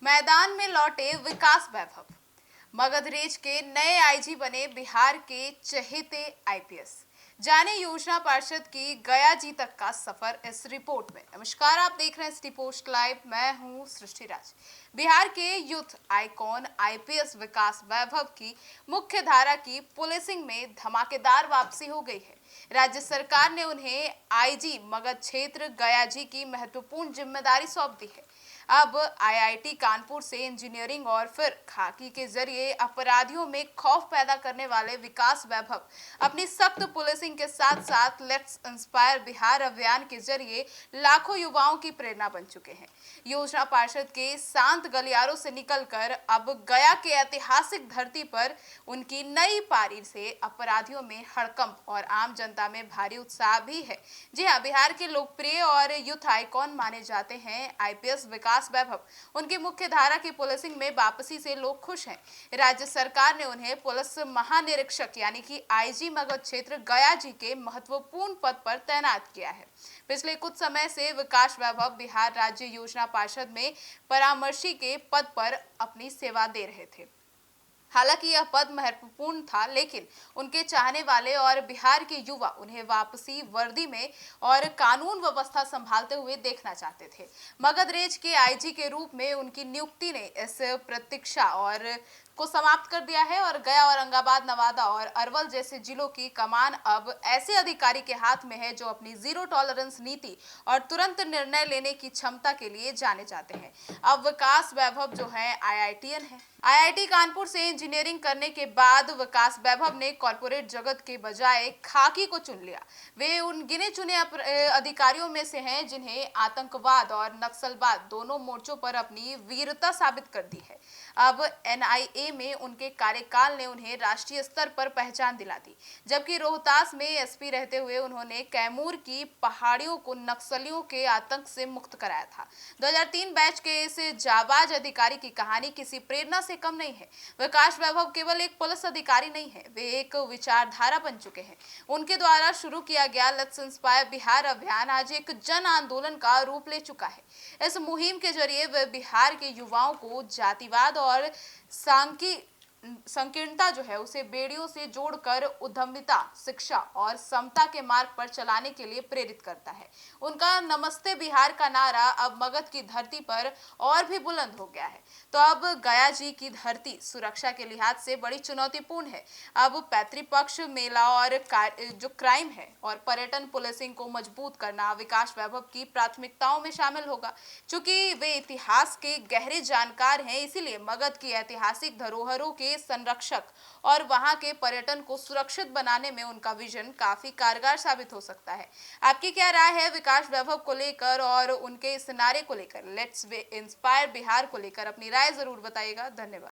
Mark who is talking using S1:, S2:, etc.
S1: मैदान में लौटे विकास वैभव। मगध रेंज के नए आईजी बने बिहार के चहेते आईपीएस। जाने योजना पार्षद की गया जी तक का सफर इस रिपोर्ट में। नमस्कार, आप देख रहे हैं सिटी पोस्ट लाइव। मैं हूं सृष्टि राज। बिहार के यूथ आइकॉन आईपीएस विकास वैभव की मुख्य धारा की पुलिसिंग में धमाकेदार वापसी हो गई है। राज्य सरकार ने उन्हें आईजी मगध क्षेत्र गया जी की महत्वपूर्ण जिम्मेदारी सौंप दी है। अब आईआईटी कानपुर से इंजीनियरिंग और फिर खाकी के जरिए अपराधियों में खौफ पैदा करने वाले विकास वैभव अपनी सख्त पुलिसिंग के साथ साथ लेट्स इंस्पायर बिहार अभियान के जरिए लाखों युवाओं की प्रेरणा बन चुके हैं। योजना पार्षद के शांत गलियारों से निकलकर अब गया के ऐतिहासिक धरती पर उनकी नई पारी से अपराधियों में हड़कंप और आम जनता में भारी उत्साह भी है। जी हाँ, बिहार के लोकप्रिय और यूथ आइकॉन माने जाते हैं आईपीएस विकास वैभव। उनकी मुख्य धारा की पुलिसिंग में वापसी से लोग खुश हैं। राज्य सरकार ने उन्हें पुलिस महानिरीक्षक यानी कि आईजी मगध क्षेत्र गया जी के महत्वपूर्ण पद पर तैनात किया है। पिछले कुछ समय से विकास वैभव बिहार राज्य योजना पार्षद में परामर्शी के पद पर अपनी सेवा दे रहे थे। हालांकि यह पद महत्वपूर्ण था, लेकिन उनके चाहने वाले और बिहार के युवा उन्हें वापसी वर्दी में और कानून व्यवस्था संभालते हुए देखना चाहते थे। मगध रेंज के आईजी के रूप में उनकी नियुक्ति ने इस प्रतीक्षा और को समाप्त कर दिया है और गया, औरंगाबाद, नवादा और अरवल जैसे जिलों की कमान अब ऐसे अधिकारी के हाथ में है जो अपनी जीरो टॉलरेंस नीति और तुरंत निर्णय लेने की क्षमता के लिए जाने जाते हैं। अब विकास वैभव जो है आईआईटीएन है। आईआईटी कानपुर से इंजीनियरिंग करने के बाद विकास वैभव ने कॉर्पोरेट जगत के बजाय खाकी को चुन लिया। वे उन गिने चुने अधिकारियों में से हैं जिन्हें आतंकवाद और नक्सलवाद दोनों मोर्चों पर अपनी वीरता साबित कर दी है। अब एनआईए में उनके कार्यकाल ने उन्हें राष्ट्रीय स्तर पर पहचान दिला दी, जबकि रोहतास में एसपी रहते हुए उन्होंने कैमूर की पहाड़ियों को नक्सलियों के आतंक से मुक्त कराया था। 2003 बैच के इस जाबाज अधिकारी की कहानी किसी प्रेरणा से कम नहीं है। विकास वैभव केवल एक पुलिस अधिकारी नहीं है, वे एक विचारधारा बन चुके हैं। उनके द्वारा शुरू किया गया लेट्स इंस्पायर बिहार अभियान आज एक जन आंदोलन का रूप ले चुका है। इस मुहिम के जरिए वे बिहार के युवाओं को जातिवाद और संकीर्णता जो है उसे बेड़ियों से जोड़कर उद्यमिता, शिक्षा और समता के मार्ग पर चलाने के लिए प्रेरित करता है। उनका नमस्ते बिहार का नारा अब मगध की धरती पर और भी बुलंद हो गया है। तो अब गया जी की धरती सुरक्षा के लिहाज से बड़ी चुनौतीपूर्ण है। अब पैतृपक्ष मेला और जो क्राइम है और पर्यटन पुलिसिंग को मजबूत करना विकास वैभव की प्राथमिकताओं में शामिल होगा। चूंकि वे इतिहास के गहरे जानकार हैं, इसीलिए मगध की ऐतिहासिक धरोहरों के संरक्षक और वहां के पर्यटन को सुरक्षित बनाने में उनका विजन काफी कारगर साबित हो सकता है। आपकी क्या राय है विकास वैभव को लेकर और उनके इस नारे को लेकर? लेट्स इंस्पायर बिहार को लेकर अपनी राय जरूर बताइएगा। धन्यवाद।